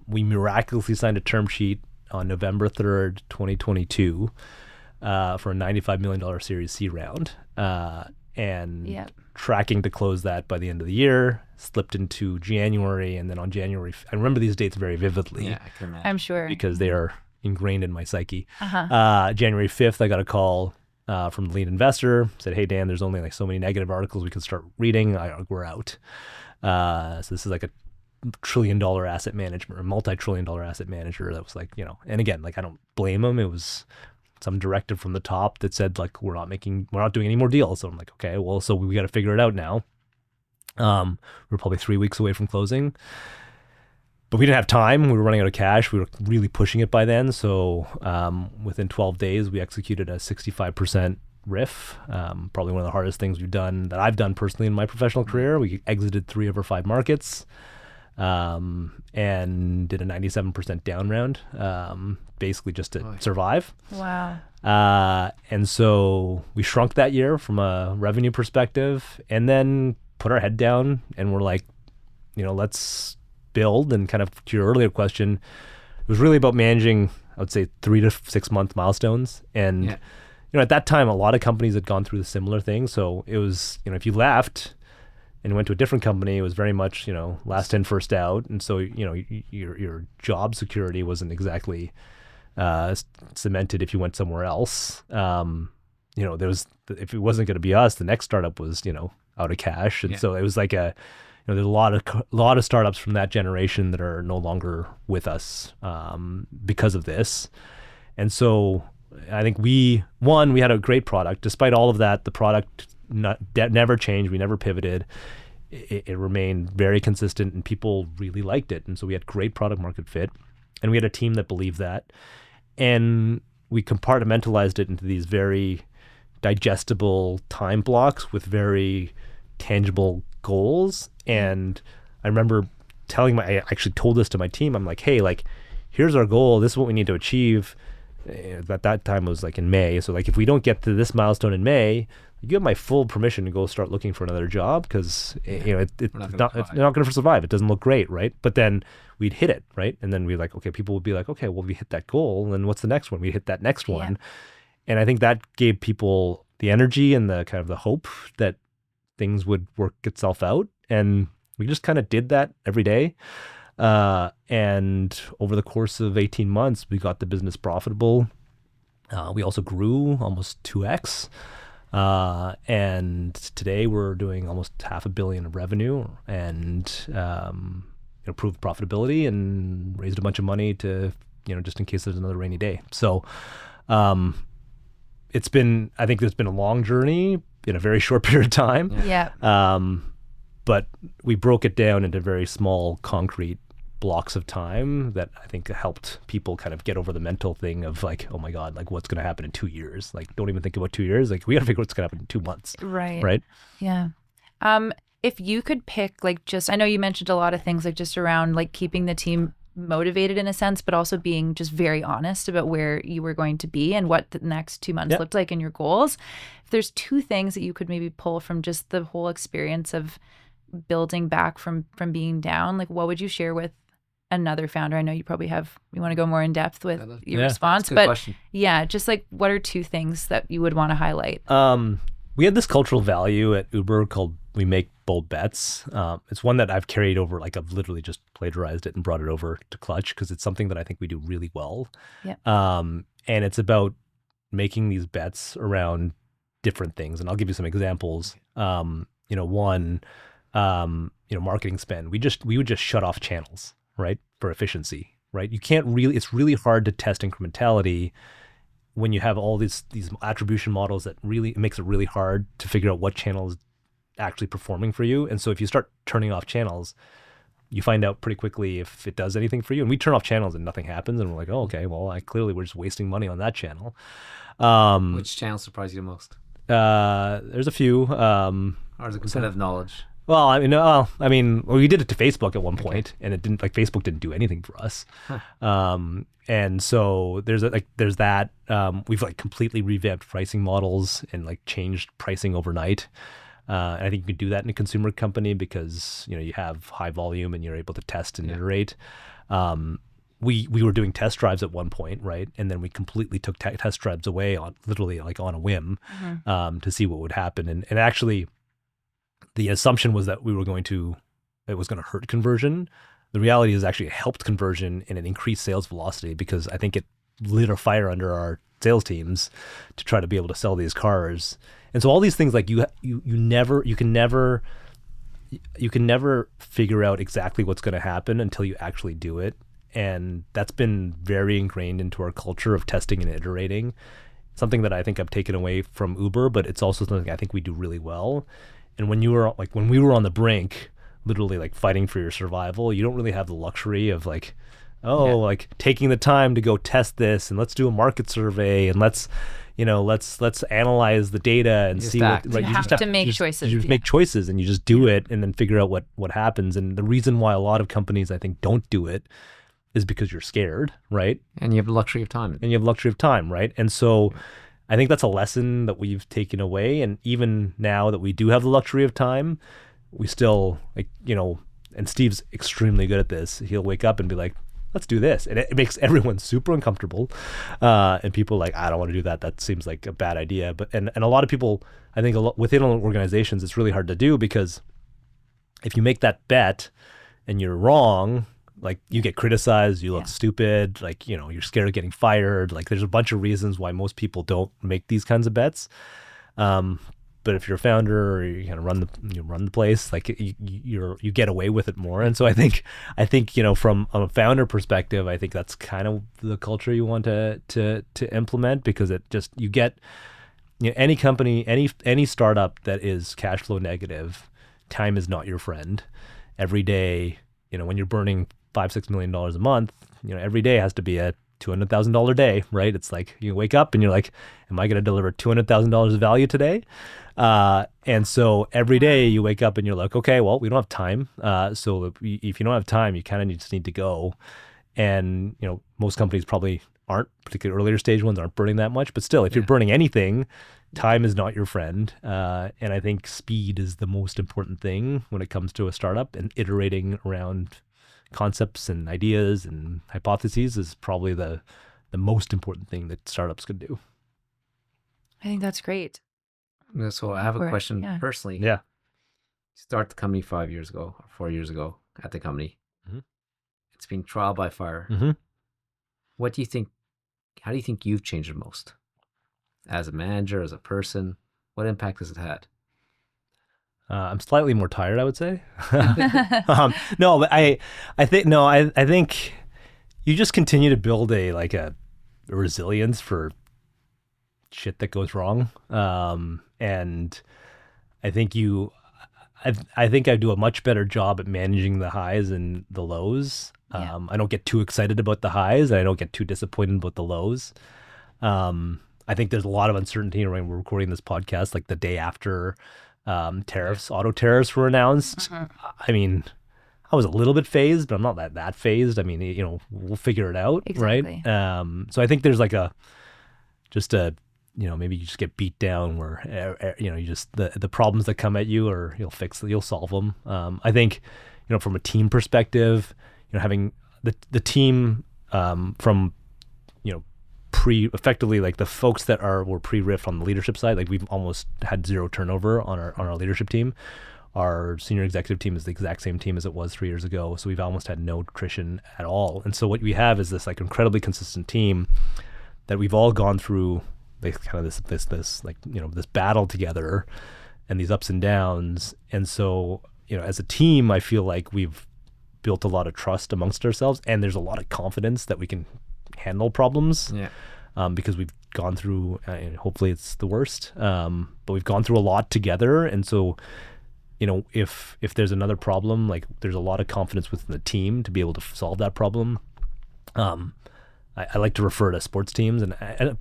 We miraculously signed a term sheet on November 3rd, 2022, for a $95 million Series C round. And tracking to close that by the end of the year, slipped into January. And then on January, I remember these dates very vividly. Yeah, I can imagine. I'm sure. Because they are ingrained in my psyche. January 5th, I got a call from the lead investor, said, "Hey, Dan, there's only like so many negative articles we can start reading. We're out." So this is like a trillion-dollar asset management or multi-trillion-dollar asset manager that was like, and again, like I don't blame him. It was some directive from the top that said like, we're not doing any more deals. So I'm like, okay, well, so we got to figure it out now. We're probably 3 weeks away from closing. But we didn't have time. We were running out of cash. We were really pushing it by then. So within 12 days, we executed a 65% RIF. Probably one of the hardest things that I've done personally in my professional career. We exited 3 of our 5 markets and did a 97% down round, basically just to survive. Wow. And so we shrunk that year from a revenue perspective and then put our head down and we're like, let's build. And kind of to your earlier question, it was really about managing, I would say 3 to 6 month milestones. And at that time, a lot of companies had gone through the similar thing. So it was, if you left and went to a different company, it was very much, last in, first out. And so, your job security wasn't exactly cemented if you went somewhere else. There was, if it wasn't going to be us, the next startup was, out of cash. And so it was like there's a lot of startups from that generation that are no longer with us because of this. And so I think we had a great product. Despite all of that, the product never changed. We never pivoted. It remained very consistent and people really liked it. And so we had great product market fit and we had a team that believed that. And we compartmentalized it into these very digestible time blocks with very tangible goals. And I remember I actually told this to my team. I'm like, hey, like, here's our goal. This is what we need to achieve. At that time it was like in May. So like, if we don't get to this milestone in May, you have my full permission to go start looking for another job because it's not going to survive. It doesn't look great, right? But then we'd hit it, right? And then we'd like, okay, people would be like, okay, well, we hit that goal. And then what's the next one? We hit that next one. And I think that gave people the energy and the kind of the hope that things would work itself out. And we just kind of did that every day. And over the course of 18 months, we got the business profitable. We also grew almost 2x. And today we're doing almost $500 million of revenue and improved profitability and raised a bunch of money to, just in case there's another rainy day. So I think there's been a long journey in a very short period of time. But we broke it down into very small, concrete blocks of time that I think helped people kind of get over the mental thing of like, oh my God, like what's going to happen in 2 years? Like, don't even think about 2 years. Like, we got to figure out what's going to happen in 2 months. Right. Yeah. If you could pick, like, I know you mentioned a lot of things, like just around like keeping the team motivated in a sense, but also being just very honest about where you were going to be and what the next 2 months looked like and your goals. If there's 2 things that you could maybe pull from just the whole experience of building back from being down, like what would you share with another founder? I know you probably want to go more in depth with your response, but question. Just like what are 2 things that you would want to highlight? We had this cultural value at Uber called we make bold bets. It's one that I've carried over, like I've literally just plagiarized it and brought it over to Clutch because it's something that I think we do really well. And it's about making these bets around different things. And I'll give you some examples. One, marketing spend. We would just shut off channels, right? For efficiency, right? It's really hard to test incrementality when you have all these attribution models that really, it makes it really hard to figure out what channel is actually performing for you. And so if you start turning off channels, you find out pretty quickly if it does anything for you. And we turn off channels and nothing happens, and we're like, oh, okay, well, clearly we're just wasting money on that channel. Which channel surprised you the most? There's a few. Or is it competitive knowledge? Well, we did it to Facebook at one point, and it didn't, like, Facebook didn't do anything for us. And so there's that. We've like completely revamped pricing models and like changed pricing overnight. And I think you can do that in a consumer company because, you have high volume and you're able to test and iterate. We were doing test drives at one point, right? And then we completely took test drives away on literally like on a whim to see what would happen. And actually, the assumption was that it was going to hurt conversion. The reality is actually it helped conversion and it increased sales velocity because I think it lit a fire under our sales teams to try to be able to sell these cars. And so all these things, like you can never figure out exactly what's going to happen until you actually do it. And that's been very ingrained into our culture of testing and iterating. Something that I think I've taken away from Uber, but it's also something I think we do really well. And when we were on the brink, literally like fighting for your survival, you don't really have the luxury of like, like taking the time to go test this and let's do a market survey and let's analyze the data and see what, right? You have to make choices. You just make choices and you just do it and then figure out what happens. And the reason why a lot of companies I think don't do it is because you're scared, right? And you have the luxury of time. Right? And so I think that's a lesson that we've taken away. And even now that we do have the luxury of time, we still and Steve's extremely good at this. He'll wake up and be like, let's do this. And it makes everyone super uncomfortable. And people are like, I don't want to do that. That seems like a bad idea. But and a lot of people, I think within organizations, it's really hard to do because if you make that bet and you're wrong, like you get criticized, you look stupid, like, you're scared of getting fired. Like there's a bunch of reasons why most people don't make these kinds of bets. But if you're a founder or you kind of run the place, like you get away with it more. And so I think from a founder perspective, I think that's kind of the culture you want to implement because it just you get any company, any startup that is cash flow negative, time is not your friend. Every day, when you're burning $5-6 million a month, every day has to be a $200,000 day, right? It's like you wake up and you're like, am I going to deliver $200,000 of value today? And so every day you wake up and you're like, okay, well, we don't have time. So if you don't have time, you kind of just need to go. And, most companies probably aren't, particularly earlier stage ones aren't burning that much, but still, if you're burning anything, time is not your friend. And I think speed is the most important thing when it comes to a startup, and iterating around concepts and ideas and hypotheses is probably the most important thing that startups could do. I think that's great. So I have a question personally. Yeah. Start the company 5 years ago or 4 years ago at the company. Mm-hmm. It's been trial by fire. Mm-hmm. What do you think? How do you think you've changed the most as a manager, as a person? What impact has it had? I'm slightly more tired, I would say. No, but I think you just continue to build a resilience for shit that goes wrong. And I think I think I do a much better job at managing the highs and the lows. I don't get too excited about the highs, and I don't get too disappointed about the lows. I think there's a lot of uncertainty when we're recording this podcast, like the day after auto tariffs were announced. I mean, I was a little bit phased, but I'm not that phased. I mean, we'll figure it out, exactly. Right? So I think there's maybe you just get beat down where, you just, the problems that come at you, or you'll solve them. I think, from a team perspective, having the team from, effectively like the folks that were pre-riff on the leadership side, like we've almost had zero turnover on our leadership team. Our senior executive team is the exact same team as it was 3 years ago. So we've almost had no attrition at all. And so what we have is this like incredibly consistent team that we've all gone through like kind of this like, this battle together and these ups and downs. And so, as a team, I feel like we've built a lot of trust amongst ourselves, and there's a lot of confidence that we can handle problems. Yeah. Because we've gone through, and hopefully it's the worst, but we've gone through a lot together. And so if there's another problem, like there's a lot of confidence within the team to be able to solve that problem. I like to refer to sports teams, and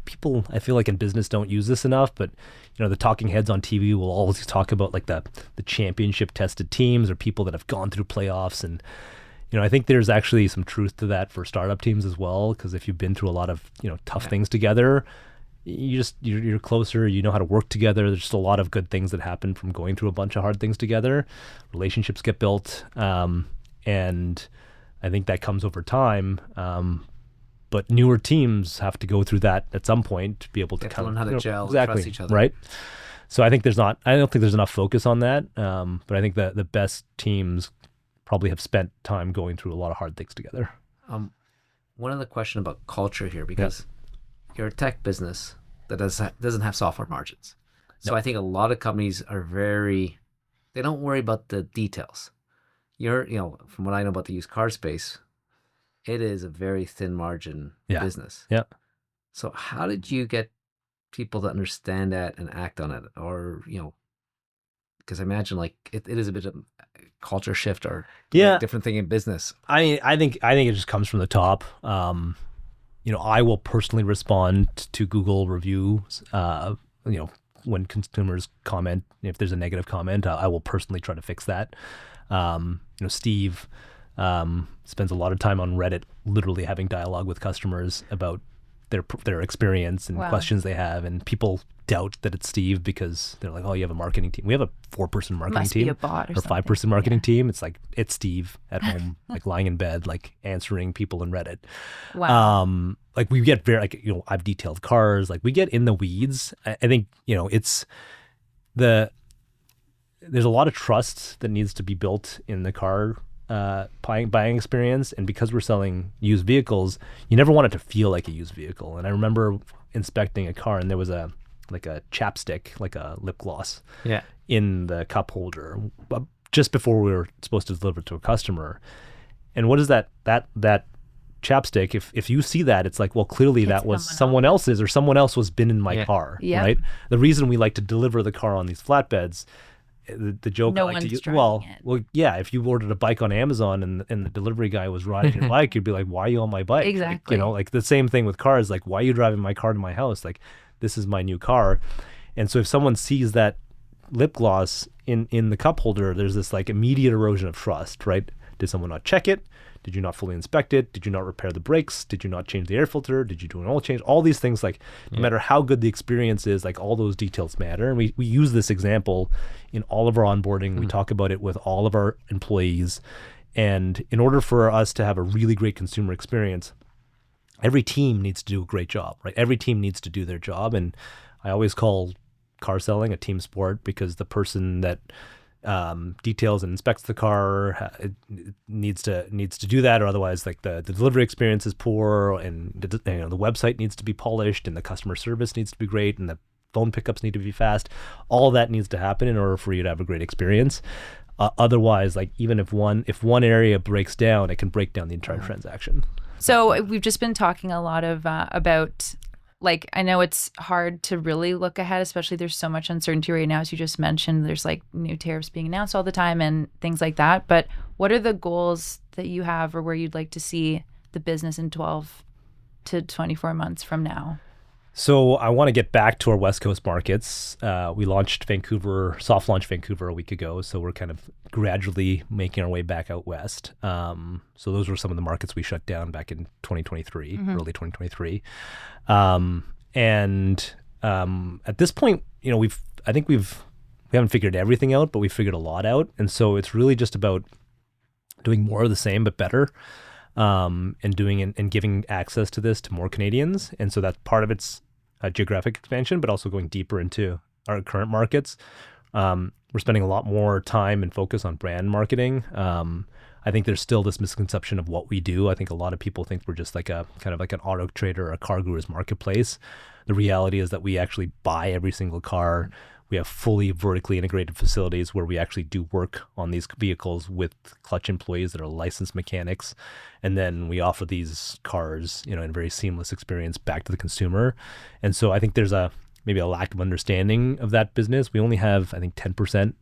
people, I feel like in business don't use this enough, but the talking heads on TV will always talk about like the championship tested teams or people that have gone through playoffs. And I think there's actually some truth to that for startup teams as well, because if you've been through a lot of tough things together, you're closer, you know how to work together. There's just a lot of good things that happen from going through a bunch of hard things together. Relationships get built, and I think that comes over time. But newer teams have to go through that at some point to be able to learn how to gel, exactly, trust each other. Right? So I don't think there's enough focus on that. But I think that the best teams probably have spent time going through a lot of hard things together. One other question about culture here, because you're a tech business that doesn't have software margins. So I think a lot of companies they don't worry about the details. From what I know about the used car space, it is a very thin margin business. Yeah. So how did you get people to understand that and act on it? Or, because I imagine like it is a bit of a culture shift or different thing in business. I think it just comes from the top. I will personally respond to Google reviews. When consumers comment, if there's a negative comment, I will personally try to fix that. Steve spends a lot of time on Reddit, literally having dialogue with customers about their experience and questions they have, and people doubt that it's Steve because they're like, oh, you have a marketing team. We have a 4-person marketing Must team be a bot or 5-person marketing team. It's like, it's Steve at home, like lying in bed, like answering people in Reddit. Wow. Like we get very, I've detailed cars, like we get in the weeds. I think, there's a lot of trust that needs to be built in the car buying experience, and because we're selling used vehicles, you never want it to feel like a used vehicle. And I remember inspecting a car, and there was a chapstick, like a lip gloss, in the cup holder just before we were supposed to deliver it to a customer. And what is that chapstick? If you see that, it's like, well, clearly that was someone else's, or someone else was been in my car, right? The reason we like to deliver the car on these flatbeds, the joke No I like to one's use, driving it. if you ordered a bike on Amazon and the delivery guy was riding your bike, you'd be like, why are you on my bike? Exactly. Like the same thing with cars, like, why are you driving my car to my house? Like, this is my new car. And so if someone sees that lip gloss in the cup holder, there's this like immediate erosion of trust, right? Did someone not check it? Did you not fully inspect it? Did you not repair the brakes? Did you not change the air filter? Did you do an oil change? All these things, like no matter how good the experience is, like all those details matter. And we use this example in all of our onboarding. We talk about it with all of our employees. And in order for us to have a really great consumer experience, every team needs to do a great job, right? Every team needs to do their job. And I always call car selling a team sport, because the person that details and inspects the car it needs to do that, or otherwise like the delivery experience is poor, and the website needs to be polished, and the customer service needs to be great, and the phone pickups need to be fast. All that needs to happen in order for you to have a great experience. Otherwise, like even if one area breaks down, it can break down the entire transaction. So we've just been talking a lot of about, like, I know it's hard to really look ahead, especially there's so much uncertainty right now, as you just mentioned. There's like new tariffs being announced all the time and things like that. But what are the goals that you have, or where you'd like to see the business in 12 to 24 months from now? So I want to get back to our West Coast markets. We launched soft launched Vancouver a week ago. So we're kind of gradually making our way back out west. So those were some of the markets we shut down back in 2023, early 2023. At this point, we haven't figured everything out, but we figured a lot out. And so it's really just about doing more of the same, but better. And doing and giving access to this to more Canadians. And so that's part of its geographic expansion, but also going deeper into our current markets. We're spending a lot more time and focus on brand marketing. I think there's still this misconception of what we do. I think a lot of people think we're just like a kind of like an auto trader or a car gurus marketplace. The reality is that we actually buy every single car. We have fully vertically integrated facilities where we actually do work on these vehicles with Clutch employees that are licensed mechanics. And then we offer these cars, in a very seamless experience back to the consumer. And so I think there's maybe a lack of understanding of that business. We only have, I think, 10%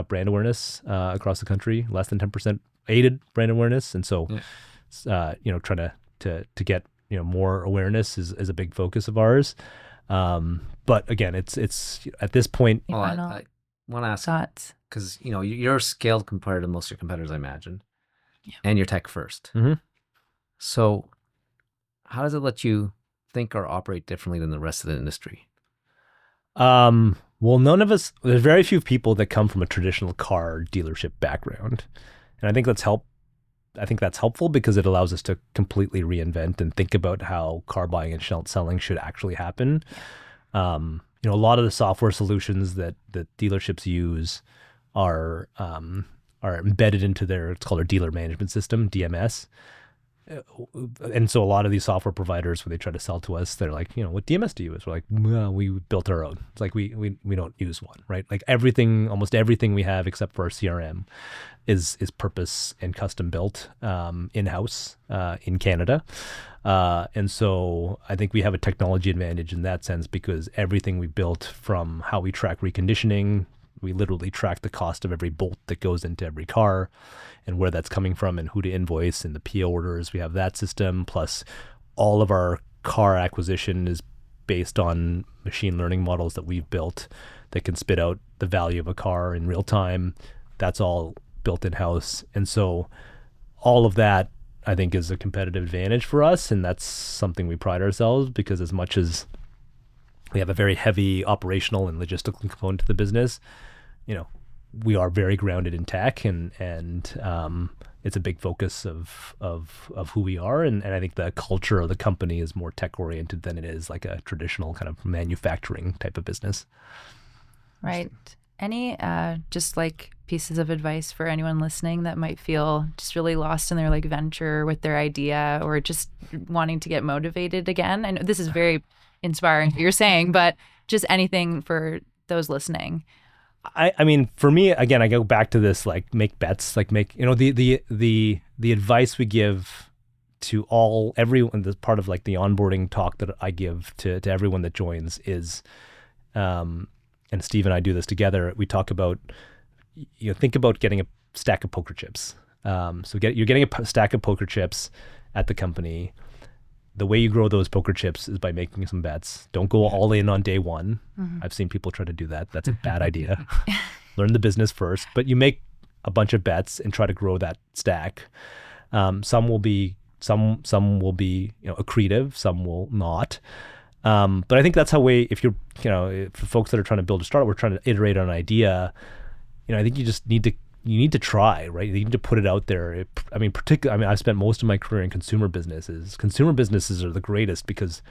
brand awareness across the country, less than 10% aided brand awareness. And so, trying to get, more awareness is a big focus of ours. But again, it's at this point. Well, I want to ask, thoughts. because, you're scaled compared to most of your competitors, I imagine, Yeah. and you're tech first. Mm-hmm. So how does it let you think or operate differently than the rest of the industry? Well, none of us, there's very few people that come from a traditional car dealership background. And I think that's helpful because it allows us to completely reinvent and think about how car buying and selling should actually happen. A lot of the software solutions that dealerships use are embedded into it's called their dealer management system, DMS. And so a lot of these software providers, when they try to sell to us, they're like, what DMS do you use? We're like, well, we built our own. It's like we don't use one, right? Like almost everything we have except for our CRM is purpose and custom built in-house in Canada. And so I think we have a technology advantage in that sense because everything we built, from how we track reconditioning, we literally track the cost of every bolt that goes into every car and where that's coming from and who to invoice and the PO orders. We have that system. Plus all of our car acquisition is based on machine learning models that we've built that can spit out the value of a car in real time. That's all built in-house. And so all of that, I think, is a competitive advantage for us. And that's something we pride ourselves, because as much as we have a very heavy operational and logistical component to the business, we are very grounded in tech, and it's a big focus of who we are. And I think the culture of the company is more tech oriented than it is like a traditional kind of manufacturing type of business. Right. Any just like pieces of advice for anyone listening that might feel just really lost in their like venture with their idea, or just wanting to get motivated again? I know this is very inspiring what you're saying, but just anything for those listening. I mean, for me, again, I go back to this, like, make bets, like the advice we give to everyone, this part of like the onboarding talk that I give to everyone that joins is, and Steve and I do this together. We talk about, think about getting a stack of poker chips. You're getting a stack of poker chips at the company. The way you grow those poker chips is by making some bets. Don't go all in on day one. Mm-hmm. I've seen people try to do that. That's a bad idea. Learn the business first, but you make a bunch of bets and try to grow that stack. Some will be accretive, some will not. But I think that's how for folks that are trying to build a startup, we're trying to iterate on an idea. I think you just need to try, right? You need to put it out there. I've spent most of my career in consumer businesses. Consumer businesses are the greatest because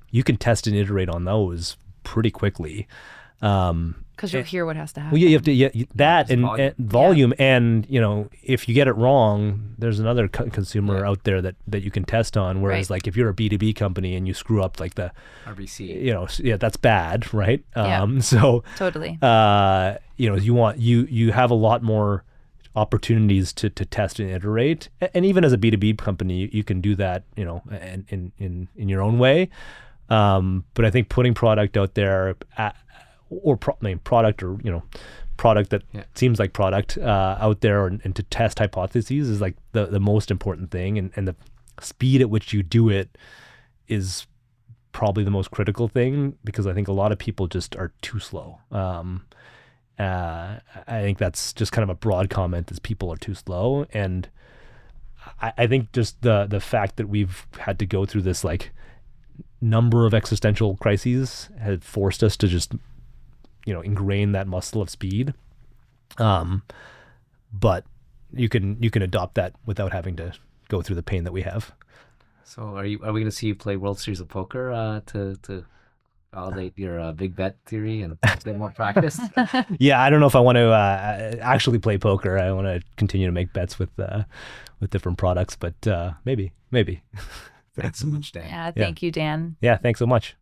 you can test and iterate on those pretty quickly. Because you'll hear what has to happen. Well, you have to that and volume. Yeah. And if you get it wrong, there's another consumer out there that you can test on. Whereas, like, if you're a B2B company and you screw up like the RBC, that's bad, right? So totally. You have a lot more opportunities to test and iterate, and even as a B2B company, you can do that, in your own way. But I think putting product out there, product that seems like product out there, and to test hypotheses is like the most important thing, and the speed at which you do it is probably the most critical thing, because I think a lot of people just are too slow. I think that's just kind of a broad comment, is people are too slow. And I think just the fact that we've had to go through this like number of existential crises had forced us to just ingrain that muscle of speed. But you can adopt that without having to go through the pain that we have. So are we going to see you play World Series of Poker to validate your big bet theory and get more practice? Yeah, I don't know if I want to actually play poker. I want to continue to make bets with different products, but maybe. Thanks so much, Dan. Yeah, thank you, Dan. Yeah, thanks so much.